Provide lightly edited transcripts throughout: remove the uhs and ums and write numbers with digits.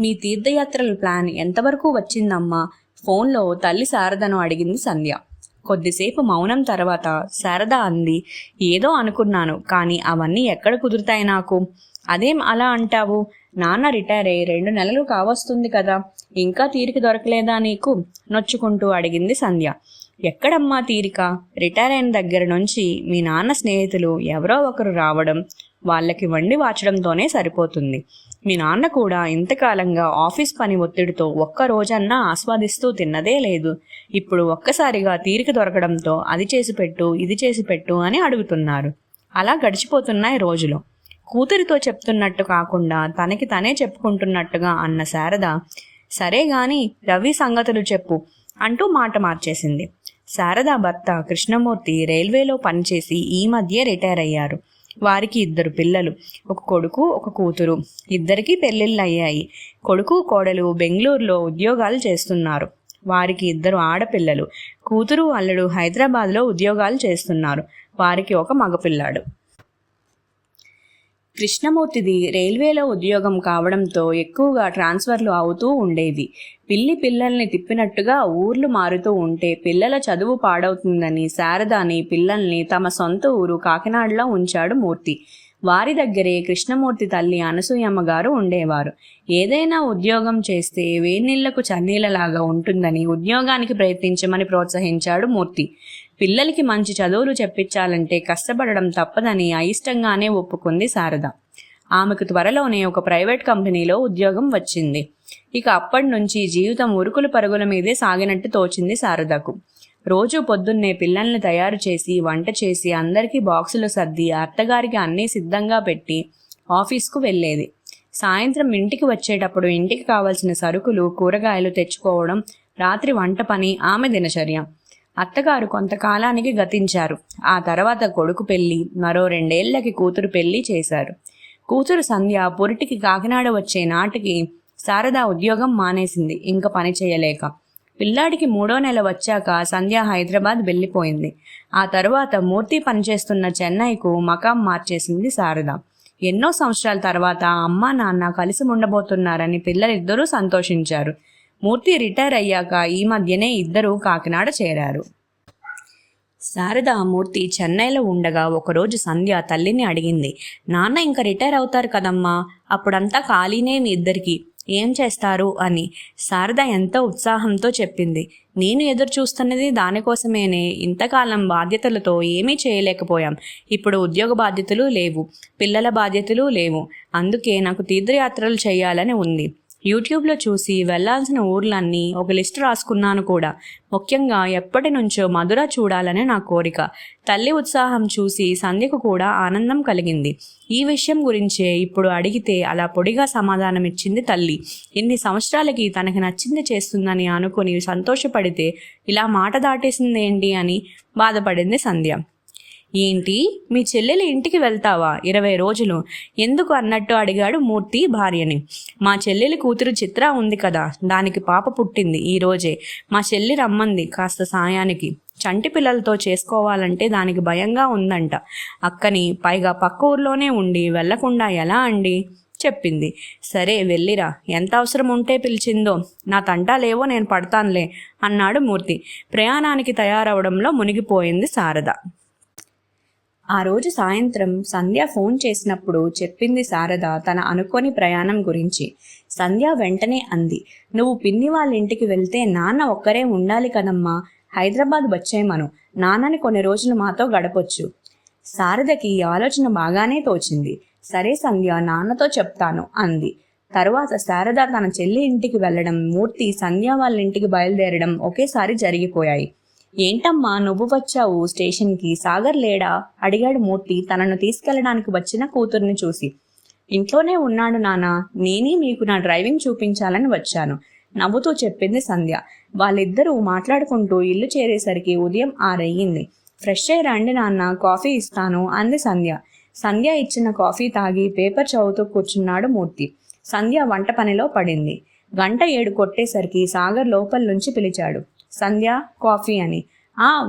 మీ తీర్థయాత్రల plan ఎంతవరకు వచ్చిందమ్మా? ఫోన్లో తల్లి శారదను అడిగింది సంధ్య. కొద్దిసేపు మౌనం తర్వాత శారద అంది, ఏదో అనుకున్నాను, కానీ అవన్నీ ఎక్కడ కుదురుతాయి నాకు. అదేం అలా అంటావు? నాన్న రిటైర్ అయ్యి 2 నెలలు కావస్తుంది కదా, ఇంకా తీరిక దొరకలేదా నీకు? నొచ్చుకుంటూ అడిగింది సంధ్య. ఎక్కడమ్మా తీరిక? రిటైర్ అయిన దగ్గర నుంచి మీ నాన్న స్నేహితులు ఎవరో ఒకరు రావడం, వాళ్ళకి వండి వాచడంతోనే సరిపోతుంది. మీ నాన్న కూడా ఇంతకాలంగా ఆఫీస్ పని ఒత్తిడితో ఒక్క రోజన్నా ఆస్వాదిస్తూ తిన్నదే లేదు. ఇప్పుడు ఒక్కసారిగా తీరిక దొరకడంతో అది చేసి పెట్టు, ఇది చేసి పెట్టు అని అడుగుతున్నారు. అలా గడిచిపోతున్నాయి రోజులు. కూతురితో చెప్తున్నట్టు కాకుండా తనకి తనే చెప్పుకుంటున్నట్టుగా అన్న శారద, సరే గాని రవి సంగతులు చెప్పు అంటూ మాట మార్చేసింది. శారద భర్త కృష్ణమూర్తి రైల్వేలో పనిచేసి ఈ మధ్య రిటైర్ అయ్యారు. వారికి 2 పిల్లలు, ఒక కొడుకు ఒక కూతురు. ఇద్దరికీ పెళ్ళిళ్ళు అయ్యాయి. కొడుకు కోడలు బెంగళూరులో ఉద్యోగాలు చేస్తున్నారు. వారికి 2 ఆడపిల్లలు. కూతురు అల్లుడు హైదరాబాద్లో ఉద్యోగాలు చేస్తున్నారు. వారికి ఒక మగపిల్లాడు. కృష్ణమూర్తిది రైల్వేలో ఉద్యోగం కావడంతో ఎక్కువగా ట్రాన్స్ఫర్లు అవుతూ ఉండేవి. పిల్లల్ని తిప్పినట్టుగా ఊర్లు మారుతూ ఉంటే పిల్లల చదువు పాడవుతుందని శారదాని పిల్లల్ని తమ సొంత ఊరు కాకినాడలో ఉంచాడు మూర్తి. వారి దగ్గరే కృష్ణమూర్తి తల్లి అనసూయమ్మ గారు ఉండేవారు. ఏదైనా ఉద్యోగం చేస్తే వేన్నీళ్లకు చన్నీళ్ళలాగా ఉంటుందని ఉద్యోగానికి ప్రయత్నించమని ప్రోత్సహించాడు మూర్తి. పిల్లలకి మంచి చదువులు చెప్పించాలంటే కష్టపడడం తప్పదని అయిష్టంగానే ఒప్పుకుంది శారద. ఆమెకు త్వరలోనే ఒక ప్రైవేట్ కంపెనీలో ఉద్యోగం వచ్చింది. ఇక అప్పటి నుంచి జీవితం ఉరుకుల పరుగుల మీదే సాగినట్టు తోచింది శారదకు. రోజు పొద్దున్నే పిల్లల్ని తయారు చేసి వంట చేసి అందరికీ బాక్సులు సర్ది అత్తగారికి అన్నీ సిద్ధంగా పెట్టి ఆఫీస్కు వెళ్ళేది. సాయంత్రం ఇంటికి వచ్చేటప్పుడు ఇంటికి కావలసిన సరుకులు కూరగాయలు తెచ్చుకోవడం, రాత్రి వంట పని ఆమె దినచర్య. అత్తగారు కొంతకాలానికి గతించారు. ఆ తర్వాత కొడుకు పెళ్లి, మరో 2 ఏళ్లకి కూతురు పెళ్లి చేశారు. కూతురు సంధ్య పురిటికి కాకినాడ వచ్చే నాటికి శారద ఉద్యోగం మానేసింది, ఇంక పని చేయలేక. పిల్లాడికి 3వ నెల వచ్చాక సంధ్య హైదరాబాద్ వెళ్ళిపోయింది. ఆ తర్వాత మూర్తి పనిచేస్తున్న చెన్నైకు మకాం మార్చేసింది శారద. ఎన్నో సంవత్సరాల తర్వాత అమ్మా నాన్న కలిసి ఉండబోతున్నారని పిల్లలిద్దరూ సంతోషించారు. మూర్తి రిటైర్ అయ్యాక ఈ మధ్యనే ఇద్దరూ కాకినాడ చేరారు. శారద మూర్తి చెన్నైలో ఉండగా ఒకరోజు సంధ్య తల్లిని అడిగింది, నాన్న ఇంకా రిటైర్ అవుతారు కదమ్మా, అప్పుడంతా ఖాళీనే మీ ఇద్దరికి, ఏం చేస్తారు అని. శారద ఎంతో ఉత్సాహంతో చెప్పింది, నేను ఎదురు చూస్తున్నది దానికోసమేనే. ఇంతకాలం బాధ్యతలతో ఏమీ చేయలేకపోయాం. ఇప్పుడు ఉద్యోగ బాధ్యతలు లేవు, పిల్లల బాధ్యతలు లేవు. అందుకే నాకు తీర్థయాత్రలు చేయాలని ఉంది. యూట్యూబ్లో చూసి వెళ్లాల్సిన ఊర్లన్నీ ఒక లిస్ట్ రాసుకున్నాను కూడా. ముఖ్యంగా ఎప్పటి నుంచో మధుర చూడాలని నా కోరిక. తల్లి ఉత్సాహం చూసి సంధ్యకు కూడా ఆనందం కలిగింది. ఈ విషయం గురించే ఇప్పుడు అడిగితే అలా పొడిగా సమాధానమిచ్చింది తల్లి. ఇన్ని సంవత్సరాలకి తనకి నచ్చింది చేస్తుందని అనుకుని సంతోషపడితే ఇలా మాట దాటేసిందేంటి అని బాధపడింది సంధ్య. ఏంటి, మీ చెల్లెలి ఇంటికి వెళ్తావా 20 రోజులు? ఎందుకు అన్నట్టు అడిగాడు మూర్తి భార్యని. మా చెల్లెలి కూతురు చిత్ర ఉంది కదా, దానికి పాప పుట్టింది ఈ రోజే. మా చెల్లి రమ్మంది కాస్త సాయానికి. చంటి పిల్లలతో చేసుకోవాలంటే దానికి భయంగా ఉందంట అక్కని. పైగా పక్క ఊర్లోనే ఉండి వెళ్లకుండా ఎలా అండి చెప్పింది. సరే వెళ్ళిరా, ఎంత అవసరం ఉంటే పిలిచిందో. నా తంటాలేవో నేను పడతానులే అన్నాడు మూర్తి. ప్రయాణానికి తయారవడంలో మునిగిపోయింది శారద. ఆ రోజు సాయంత్రం సంధ్య ఫోన్ చేసినప్పుడు చెప్పింది శారద తన అనుకోని ప్రయాణం గురించి. సంధ్య వెంటనే అంది, నువ్వు పిన్ని వాళ్ళ ఇంటికి వెళ్తే నాన్న ఒక్కరే ఉండాలి కదమ్మా, హైదరాబాద్ వచ్చేయమను, నాన్నని కొన్ని రోజులు మాతో గడపొచ్చు. శారదకి ఈ ఆలోచన బాగానే తోచింది. సరే సంధ్య, నాన్నతో చెప్తాను అంది. తరువాత శారద తన చెల్లి ఇంటికి వెళ్లడం, మూర్తి సంధ్య వాళ్ళ ఇంటికి బయలుదేరడం ఒకేసారి జరిగిపోయాయి. ఏంటమ్మా నువ్వు వచ్చావు స్టేషన్కి, సాగర్ లేడా అడిగాడు మూర్తి తనను తీసుకెళ్లడానికి వచ్చిన కూతుర్ని చూసి. ఇంట్లోనే ఉన్నాడు నాన్న, నేనే మీకు నా డ్రైవింగ్ చూపించాలని వచ్చాను నవ్వుతూ చెప్పింది సంధ్య. వాళ్ళిద్దరూ మాట్లాడుకుంటూ ఇల్లు చేరేసరికి ఉదయం 6 అయ్యింది. ఫ్రెష్ అయ్యి రండి నాన్న, కాఫీ ఇస్తాను అంది సంధ్య. సంధ్య ఇచ్చిన కాఫీ తాగి పేపర్ చదువుతూ కూర్చున్నాడు మూర్తి. సంధ్య వంట పనిలో పడింది. 7 కొట్టేసరికి సాగర్ లోపల నుంచి పిలిచాడు, సంధ్య కాఫీ అని.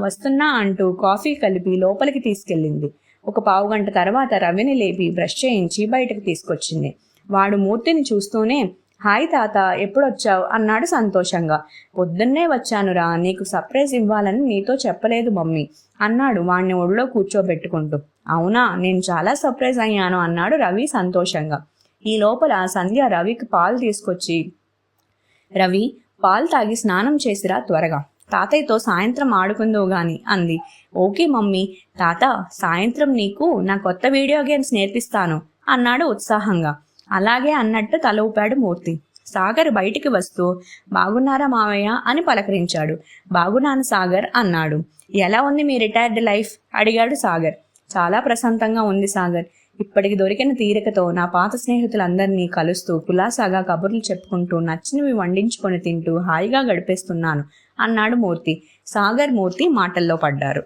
వస్తున్నా అంటూ కాఫీ కలిపి లోపలికి తీసుకెళ్ళింది. ఒక పావుగంట తర్వాత రవిని లేపి బ్రష్ చేయించి బయటకు తీసుకొచ్చింది. వాడు మూర్తిని చూస్తూనే, హాయ్ తాత, ఎప్పుడొచ్చావు అన్నాడు సంతోషంగా. పొద్దున్నే వచ్చానురా, నీకు సర్ప్రైజ్ ఇవ్వాలని నీతో చెప్పలేదు మమ్మీ అన్నాడు వాణ్ణి ఒళ్ళో కూర్చోబెట్టుకుంటూ. అవునా, నేను చాలా సర్ప్రైజ్ అయ్యాను అన్నాడు రవి సంతోషంగా. ఈ లోపల సంధ్య రవికి పాలు తీసుకొచ్చి, రవి, పాలు తాగి స్నానం చేసిరా త్వరగా, తాతయ్యతో సాయంత్రం ఆడుకుందో గాని అంది. Okay mummy. తాత, సాయంత్రం నీకు నా కొత్త వీడియో గేమ్స్ నేర్పిస్తాను అన్నాడు ఉత్సాహంగా. అలాగే అన్నట్టు తల ఊపాడు మూర్తి. సాగర్ బయటికి వస్తూ బాగున్నారా మావయ్య అని పలకరించాడు. బాగున్నాను సాగర్ అన్నాడు. ఎలా ఉంది మీ రిటైర్డ్ లైఫ్ అడిగాడు సాగర్. చాలా ప్రశాంతంగా ఉంది సాగర్. ఇప్పటికి దొరికిన తీరికతో నా పాత స్నేహితులందరినీ కలుస్తూ కులాసాగా కబుర్లు చెప్పుకుంటూ నచ్చినవి వండించుకొని తింటూ హాయిగా గడిపేస్తున్నాను అన్నాడు మూర్తి. సాగర్ మూర్తి మాటల్లో పడ్డారు.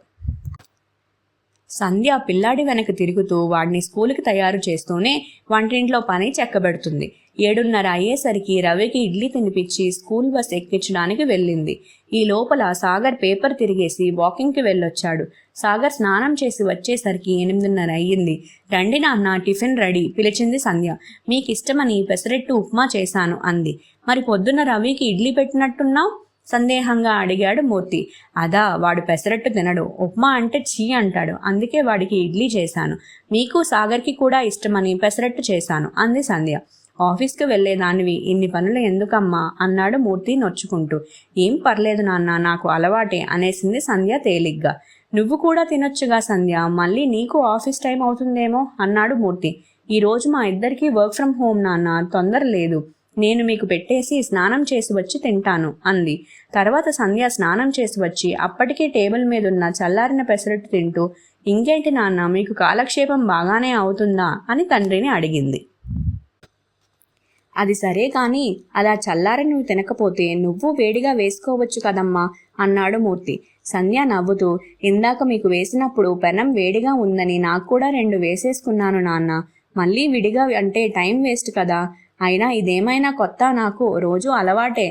సంధ్య పిల్లాడి వెనక తిరుగుతూ వాడిని స్కూలుకి తయారు చేస్తూనే వంటింట్లో పని చెక్కబెడుతుంది. 7:30 అయ్యేసరికి రవికి ఇడ్లీ తినిపించి స్కూల్ బస్ ఎక్కించడానికి వెళ్ళింది. ఈ లోపల సాగర్ పేపర్ తిరిగేసి వాకింగ్కి వెళ్ళొచ్చాడు. సాగర్ స్నానం చేసి వచ్చేసరికి 8:30 అయ్యింది. రండి నాన్న, టిఫిన్ రెడీ పిలిచింది సంధ్య. మీకు ఇష్టమని పెసరెట్టు ఉప్మా చేశాను అంది. మరి పొద్దున్న రవికి ఇడ్లీ పెట్టినట్టున్నావు సందేహంగా అడిగాడు మూర్తి. అదా, వాడు పెసరట్టు తినడు, ఉప్మా అంటే చీ అంటాడు, అందుకే వాడికి ఇడ్లీ చేశాను. మీకు సాగర్కి కూడా ఇష్టమని పెసరట్టు చేశాను అంది సంధ్య. ఆఫీస్కి వెళ్లేదానివి ఇన్ని పనులు ఎందుకమ్మా అన్నాడు మూర్తి నొచ్చుకుంటూ. ఏం పర్లేదు నాన్న, నాకు అలవాటే అనేసింది సంధ్య తేలిగ్గా. నువ్వు కూడా తినొచ్చుగా సంధ్య, మళ్ళీ నీకు ఆఫీస్ టైం అవుతుందేమో అన్నాడు మూర్తి. ఈ రోజు మా ఇద్దరికీ వర్క్ ఫ్రమ్ హోమ్ నాన్న, తొందర లేదు, నేను మీకు పెట్టేసి స్నానం చేసి వచ్చి తింటాను అంది. తర్వాత సంధ్య స్నానం చేసి వచ్చి అప్పటికే టేబుల్ మీదున్న చల్లారిన పెసరట్టు తింటూ, ఇంకేంటి నాన్న, మీకు కాలక్షేపం బాగానే అవుతుందా అని తండ్రిని అడిగింది. అది సరే కానీ అలా చల్లారి నువ్వు తినకపోతే నువ్వు వేడిగా వేసుకోవచ్చు కదమ్మా అన్నాడు మూర్తి. సంధ్య నవ్వుతూ, ఇందాక మీకు వేసినప్పుడు పెనం వేడిగా ఉందని నాకు కూడా 2 వేసేసుకున్నాను నాన్న, మళ్ళీ విడిగా అంటే టైం వేస్ట్ కదా, అయినా ఇదేమైనా కొత్త, నాకు రోజు అలవాటే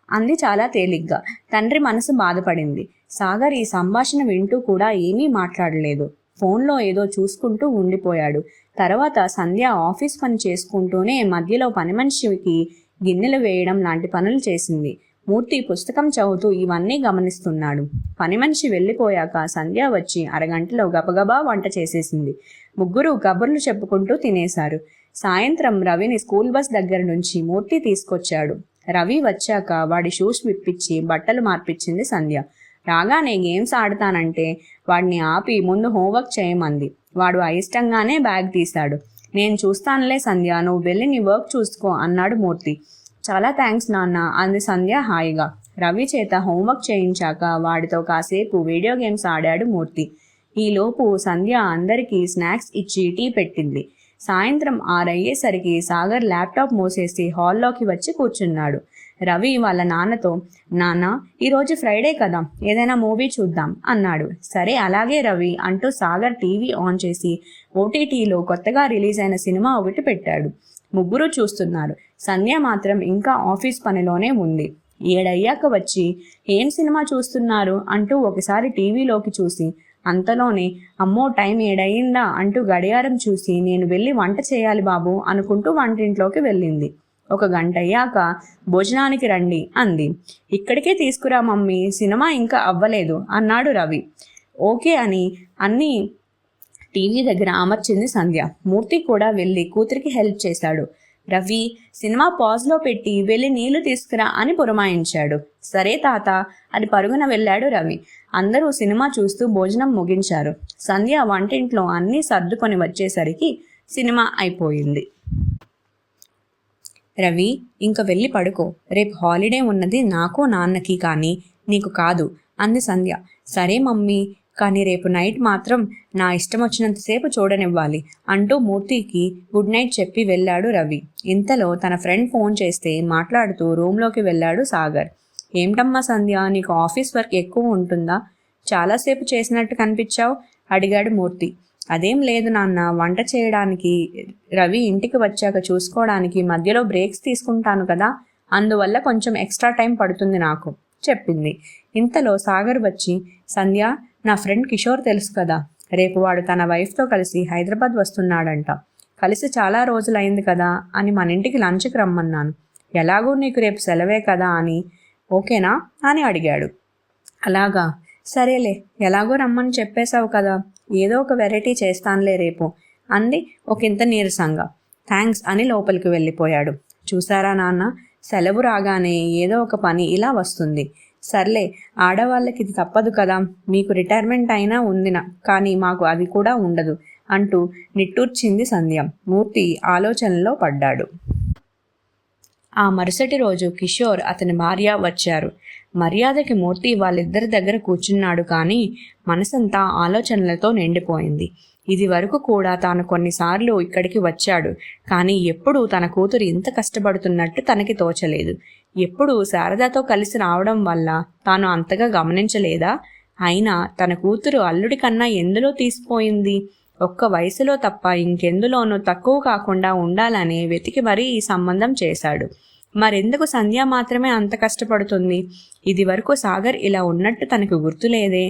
అంది చాలా తేలిగ్గా. తండ్రి మనసు బాధపడింది. సాగర్ ఈ సంభాషణ వింటూ కూడా ఏమీ మాట్లాడలేదు. ఫోన్లో ఏదో చూసుకుంటూ ఉండిపోయాడు. తర్వాత సంధ్య ఆఫీస్ పని చేసుకుంటూనే మధ్యలో పని మనిషికి గిన్నెలు వేయడం లాంటి పనులు చేసింది. మూర్తి పుస్తకం చదువుతూ ఇవన్నీ గమనిస్తున్నాడు. పని మనిషి వెళ్ళిపోయాక సంధ్య వచ్చి అరగంటలో గబగబా వంట చేసేసింది. ముగ్గురు కబుర్లు చెప్పుకుంటూ తినేశారు. సాయంత్రం రవిని స్కూల్ బస్ దగ్గర నుంచి మూర్తి తీసుకొచ్చాడు. రవి వచ్చాక వాడి షూస్ విప్పించి బట్టలు మార్పించింది సంధ్య. రాగానే గేమ్స్ ఆడతానంటే వాడిని ఆపి ముందు హోంవర్క్ చేయమంది. వాడు అయిష్టంగానే బ్యాగ్ తీశాడు. నేను చూస్తానులే సంధ్య, నువ్వు వెళ్ళి నీ వర్క్ చూసుకో అన్నాడు మూర్తి. చాలా థ్యాంక్స్ నాన్న అంది సంధ్య హాయిగా. రవి చేత హోంవర్క్ చేయించాక వాడితో కాసేపు వీడియో గేమ్స్ ఆడాడు మూర్తి. ఈలోపు సంధ్య అందరికీ స్నాక్స్ ఇచ్చి టీ పెట్టింది. సాయంత్రం 6 అయ్యేసరికి సాగర్ ల్యాప్టాప్ మూసేసి హాల్లోకి వచ్చి కూర్చున్నాడు. రవి వాళ్ళ నాన్నతో, నాన్న, ఈరోజు ఫ్రైడే కదా, ఏదైనా మూవీ చూద్దాం అన్నాడు. సరే అలాగే రవి అంటూ సాగర్ టీవీ ఆన్ చేసి ఓటీటీలో కొత్తగా రిలీజ్ అయిన సినిమా ఒకటి పెట్టాడు. ముగ్గురు చూస్తున్నారు. సంధ్య మాత్రం ఇంకా ఆఫీస్ పనిలోనే ఉంది. 7 అయ్యాక వచ్చి, ఏం సినిమా చూస్తున్నారు అంటూ ఒకసారి టీవీలోకి చూసి, అంతలోనే అమ్మో టైం 7 అయ్యిందా అంటూ గడియారం చూసి, నేను వెళ్ళి వంట చేయాలి బాబు అనుకుంటూ వంటింట్లోకి వెళ్ళింది. 1 గంట అయ్యాక భోజనానికి రండి అంది. ఇక్కడికే తీసుకురా మమ్మీ, సినిమా ఇంకా అవ్వలేదు అన్నాడు రవి. ఓకే అని అన్నీ టీవీ దగ్గర అమర్చింది సంధ్య. మూర్తి కూడా వెళ్ళి కూతురికి హెల్ప్ చేశాడు. రవి, సినిమా పాజ్లో పెట్టి వెళ్ళి నీళ్లు తీసుకురా అని పురమాయించాడు. సరే తాత అని పరుగున వెళ్ళాడు రవి. అందరూ సినిమా చూస్తూ భోజనం ముగించారు. సంధ్య వంటింట్లో అన్నీ సర్దుకొని వచ్చేసరికి సినిమా అయిపోయింది. రవి, ఇంక వెళ్ళి పడుకో, రేపు హాలిడే ఉన్నది నాకు నాన్నకి కానీ నీకు కాదు అంది సంధ్య. సరే మమ్మీ, కానీ రేపు నైట్ మాత్రం నా ఇష్టం వచ్చినంతసేపు చూడనివ్వాలి అంటూ మూర్తికి గుడ్ నైట్ చెప్పి వెళ్ళాడు రవి. ఇంతలో తన ఫ్రెండ్ ఫోన్ చేస్తే మాట్లాడుతూ రూమ్లోకి వెళ్ళాడు సాగర్. ఏమిటమ్మా సంధ్య, నీకు ఆఫీస్ వర్క్ ఎక్కువ ఉంటుందా, చాలాసేపు చేసినట్టు కనిపించావు అడిగాడు మూర్తి. అదేం లేదు నాన్న, వంట చేయడానికి, రవి ఇంటికి వచ్చాక చూసుకోవడానికి మధ్యలో బ్రేక్స్ తీసుకుంటాను కదా, అందువల్ల కొంచెం ఎక్స్ట్రా టైం పడుతుంది నాకు చెప్పింది. ఇంతలో సాగర్ వచ్చి, సంధ్య, నా ఫ్రెండ్ కిషోర్ తెలుసు కదా, రేపు వాడు తన వైఫ్తో కలిసి హైదరాబాద్ వస్తున్నాడంట, కలిసి చాలా రోజులైంది కదా అని మన ఇంటికి లంచ్కి రమ్మన్నాను, ఎలాగూ నీకు రేపు సెలవే కదా అని ఓకేనా అని అడిగాడు. అలాగా, సరేలే, ఎలాగో రమ్మని చెప్పేశావు కదా, ఏదో ఒక వెరైటీ చేస్తానులే రేపు అంది ఒకంత నీరసంగా. థ్యాంక్స్ అని లోపలికి వెళ్ళిపోయాడు. చూసారా నాన్న, సెలవు రాగానే ఏదో ఒక పని ఇలా వస్తుంది. సర్లే, ఆడవాళ్ళకి ఇది తప్పదు కదా, మీకు రిటైర్మెంట్ అయినా ఉందినా, కానీ మాకు అది కూడా ఉండదు అంటూ నిట్టూర్చింది సంధ్య. మూర్తి ఆలోచనలో పడ్డాడు. ఆ మరుసటి రోజు కిషోర్ అతని భార్య వచ్చారు. మర్యాదకి మూర్తి వాళ్ళిద్దరి దగ్గర కూర్చున్నాడు, కానీ మనసంతా ఆలోచనలతో నిండిపోయింది. ఇది వరకు కూడా తాను కొన్నిసార్లు ఇక్కడికి వచ్చాడు, కానీ ఎప్పుడూ తన కూతురు ఇంత కష్టపడుతున్నట్టు తనకి తోచలేదు. ఎప్పుడూ శారదాతో కలిసి రావడం వల్ల తాను అంతగా గమనించలేదా? అయినా తన కూతురు అల్లుడి కన్నా ఎందులో తీసిపోయింది? ఒక్క వయసులో తప్ప ఇంకెందులోనూ తక్కువ కాకుండా ఉండాలని వెతికి మరీ ఈ సంబంధం చేశాడు. మరెందుకు సంధ్య మాత్రమే అంత కష్టపడుతుంది? ఇది వరకు సాగర్ ఇలా ఉన్నట్టు తనకు గుర్తులేదే.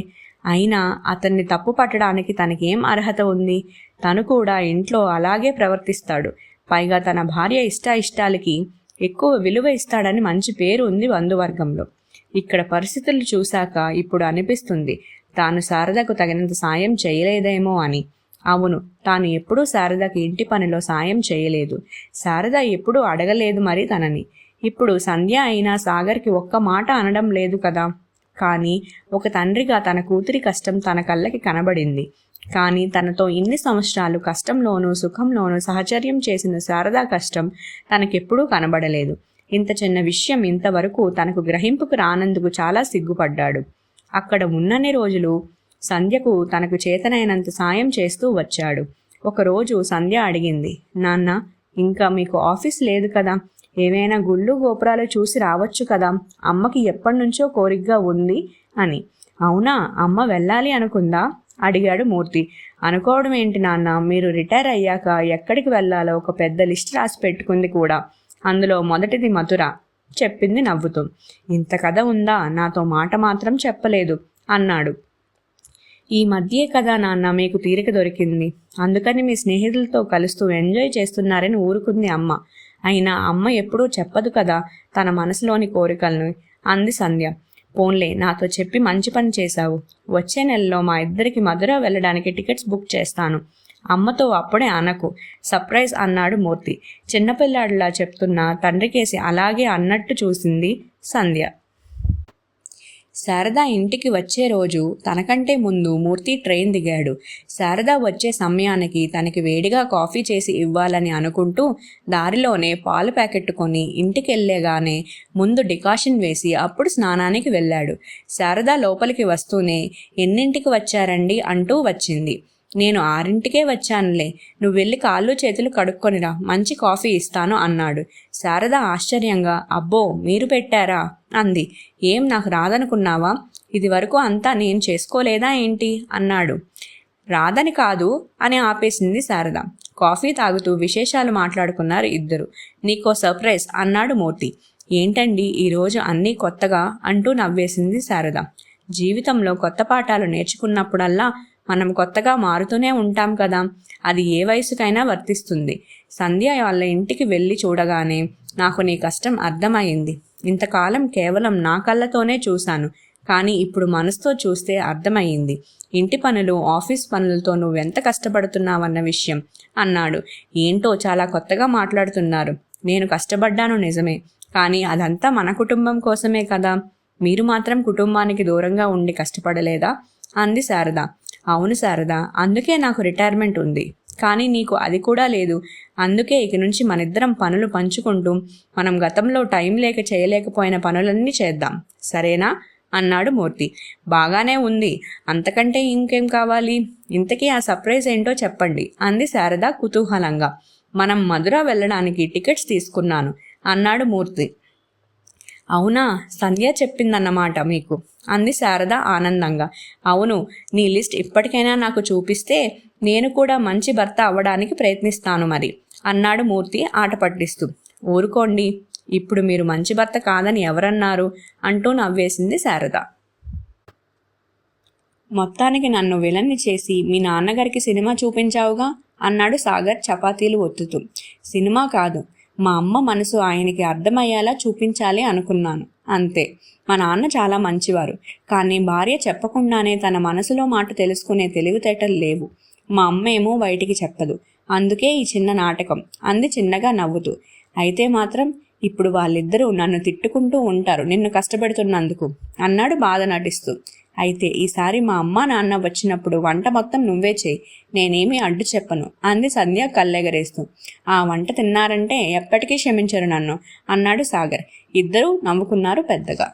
అయినా అతన్ని తప్పు పట్టడానికి తనకేం అర్హత ఉంది? తను కూడా ఇంట్లో అలాగే ప్రవర్తిస్తాడు. పైగా తన భార్య ఇష్టాలకి ఎక్కువ విలువ ఇస్తాడని మంచి పేరు ఉంది బంధువర్గంలో. ఇక్కడ పరిస్థితులు చూశాక ఇప్పుడు అనిపిస్తుంది తాను శారదకు తగినంత సాయం చేయలేదేమో అని. అవును, తాను ఎప్పుడూ శారదకి ఇంటి పనిలో సాయం చేయలేదు. శారద ఎప్పుడూ అడగలేదు మరి తనని. ఇప్పుడు సంధ్య అయినా సాగర్కి ఒక్క మాట అనడం లేదు కదా. కానీ ఒక తండ్రిగా తన కూతురి కష్టం తన కళ్ళకి కనబడింది. కానీ తనతో ఇన్ని సంవత్సరాలు కష్టంలోనూ సుఖంలోనూ సహచర్యం చేసిన శారదా కష్టం తనకెప్పుడూ కనబడలేదు. ఇంత చిన్న విషయం ఇంతవరకు తనకు గ్రహింపుకు రానందుకు చాలా సిగ్గుపడ్డాడు. అక్కడ ఉన్నన్ని రోజులు సంధ్యకు తనకు చేతనైనంత సాయం చేస్తూ వచ్చాడు. ఒకరోజు సంధ్య అడిగింది, నాన్న, ఇంకా మీకు ఆఫీస్ లేదు కదా, ఏవైనా గుళ్ళు గోపురాలు చూసి రావచ్చు కదా, అమ్మకి ఎప్పటినుంచో కోరికగా ఉంది అని. అవునా, అమ్మ వెళ్ళాలి అనుకుందా అడిగాడు మూర్తి. అనుకోవడం ఏంటి నాన్న, మీరు రిటైర్ అయ్యాక ఎక్కడికి వెళ్ళాలో ఒక పెద్ద లిస్ట్ రాసి పెట్టుకుంది కూడా. అందులో మొదటిది మథుర చెప్పింది నవ్వుతూ. ఇంత కథ ఉందా, నాతో మాట మాత్రం చెప్పలేదు అన్నాడు. ఈ మధ్యే కదా నాన్న మీకు తీరిక దొరికింది, అందుకని మీ స్నేహితులతో కలుస్తూ ఎంజాయ్ చేస్తున్నారని ఊరుకుంది అమ్మ. అయినా అమ్మ ఎప్పుడూ చెప్పదు కదా తన మనసులోని కోరికలను అంది సంధ్య. పోన్లే, నాతో చెప్పి మంచి పని చేశావు. వచ్చే నెలలో మా ఇద్దరికి మధుర వెళ్ళడానికి టికెట్స్ బుక్ చేస్తాను. అమ్మతో అప్పుడే అనకు, సర్ప్రైజ్ అన్నాడు మూర్తి. చిన్నపిల్లాడిలా చెప్తున్న తండ్రికేసి అలాగే అన్నట్టు చూసింది సంధ్య. శారద ఇంటికి వచ్చే రోజు తనకంటే ముందు మూర్తి ట్రైన్ దిగాడు. శారద వచ్చే సమయానికి తనకి వేడిగా కాఫీ చేసి ఇవ్వాలని అనుకుంటూ దారిలోనే పాలు ప్యాకెట్ కొని ఇంటికెళ్ళేగానే ముందు డికాషన్ వేసి అప్పుడు స్నానానికి వెళ్ళాడు. శారద లోపలికి వస్తూనే ఎన్నింటికి వచ్చారండి అంటూ వచ్చింది. నేను 6ంటికే వచ్చానులే, నువ్వు వెళ్ళి కాళ్ళు చేతులు కడుక్కొనిరా, మంచి కాఫీ ఇస్తాను అన్నాడు. శారద ఆశ్చర్యంగా, అబ్బో, మీరు పెట్టారా అంది. ఏం, నాకు రాదనుకున్నావా? ఇది వరకు అంతా నేను చేసుకోలేదా ఏంటి అన్నాడు. రాదని కాదు అని ఆపేసింది శారద. కాఫీ తాగుతూ విశేషాలు మాట్లాడుకున్నారు ఇద్దరు. నీకో సర్ప్రైజ్ అన్నాడు మూర్తి. ఏంటండి ఈరోజు అన్నీ కొత్తగా అంటూ నవ్వేసింది శారద. జీవితంలో కొత్త పాఠాలు నేర్చుకున్నప్పుడల్లా మనం కొత్తగా మారుతూనే ఉంటాం కదా, అది ఏ వయసుకైనా వర్తిస్తుంది. సంధ్య వాళ్ళ ఇంటికి వెళ్ళి చూడగానే నాకు నీ కష్టం అర్థమైంది. ఇంతకాలం కేవలం నా కళ్ళతోనే చూశాను, కానీ ఇప్పుడు మనసుతో చూస్తే అర్థమయ్యింది. ఇంటి పనులు, ఆఫీస్ పనులతో నువ్వెంత కష్టపడుతున్నావన్న విషయం అన్నాడు. ఏంటో చాలా కొత్తగా మాట్లాడుతున్నారు. నేను కష్టపడ్డాను నిజమే, కానీ అదంతా మన కుటుంబం కోసమే కదా. మీరు మాత్రం కుటుంబానికి దూరంగా ఉండి కష్టపడలేదా అంది శారద. అవును శారద, అందుకే నాకు రిటైర్మెంట్ ఉంది. కానీ నీకు అది కూడా లేదు. అందుకే ఇక నుంచి మనిద్దరం పనులు పంచుకుంటూ మనం గతంలో టైం లేక చేయలేకపోయిన పనులన్నీ చేద్దాం, సరేనా అన్నాడు మూర్తి. బాగానే ఉంది, అంతకంటే ఇంకేం కావాలి? ఇంతకీ ఆ సర్ప్రైజ్ ఏంటో చెప్పండి అంది శారద కుతూహలంగా. మనం మధుర వెళ్ళడానికి టికెట్స్ తీసుకున్నాను అన్నాడు మూర్తి. అవునా, సంధ్య చెప్పిందన్నమాట మీకు అంది శారద ఆనందంగా. అవును, నీ లిస్ట్ ఇప్పటికైనా నాకు చూపిస్తే నేను కూడా మంచి భర్త అవ్వడానికి ప్రయత్నిస్తాను మరి అన్నాడు మూర్తి ఆట పట్టిస్తూ. ఊరుకోండి, ఇప్పుడు మీరు మంచి భర్త కాదని ఎవరన్నారు అంటూ నవ్వేసింది శారద. మొత్తానికి నన్ను విలన్ని చేసి మీ నాన్నగారికి సినిమా చూపించావుగా అన్నాడు సాగర్ చపాతీలు ఒత్తుతూ. సినిమా కాదు, మా అమ్మ మనసు ఆయనకి అర్థమయ్యేలా చూపించాలి అనుకున్నాను, అంతే. మా నాన్న చాలా మంచివారు, కానీ భార్య చెప్పకుండానే తన మనసులో మాట తెలుసుకునే తెలివితేటలు లేవు. మా అమ్మ ఏమో బయటికి చెప్పదు, అందుకే ఈ చిన్న నాటకం అంది చిన్నగా నవ్వుతూ. అయితే మాత్రం ఇప్పుడు వాళ్ళిద్దరూ నన్ను తిట్టుకుంటూ ఉంటారు నిన్ను కష్టపెడుతున్నందుకు, అన్నాడు బాధ నటిస్తూ. అయితే ఈసారి మా అమ్మ నాన్న వచ్చినప్పుడు వంట మొత్తం నువ్వే చేయి, నేనేమీ అడ్డు చెప్పను, అంది సంధ్య కళ్ళెగరేస్తూ. ఆ వంట తిన్నారంటే ఎప్పటికీ క్షమించరు నన్ను, అన్నాడు సాగర్. ఇద్దరూ నవ్వుకున్నారు పెద్దగా.